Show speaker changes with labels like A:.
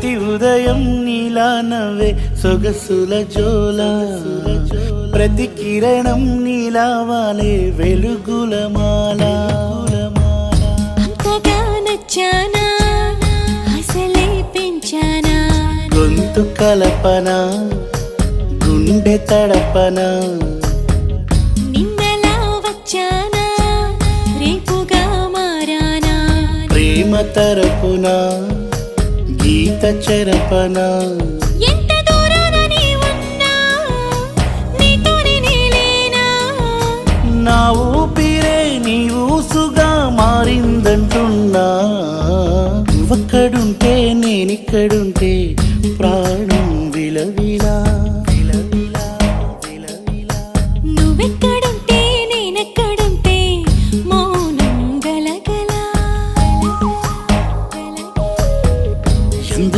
A: ప్రతి ఉదయం నీలా నవ్వే సొగసుల జోల ప్రతి కిరణం నీలా వాలే వెలుగుల మాల
B: అంతగా నచ్చానా అసలే పెంచానా
A: గొంతు కలపన గుండె తడపన
B: నిన్నలా వచ్చానా రేపుగా మారానా
A: ప్రేమ తరపున గీత చెరపన
B: ఎంత దూరాన నీ ఉన్నా నీతోనే నేలేనా
A: నా ఊపిరే నీ ఊసుగా మారిందంటున్నా నువ్వక్కడుంటే నేనిక్కడుంటే ప్రాణం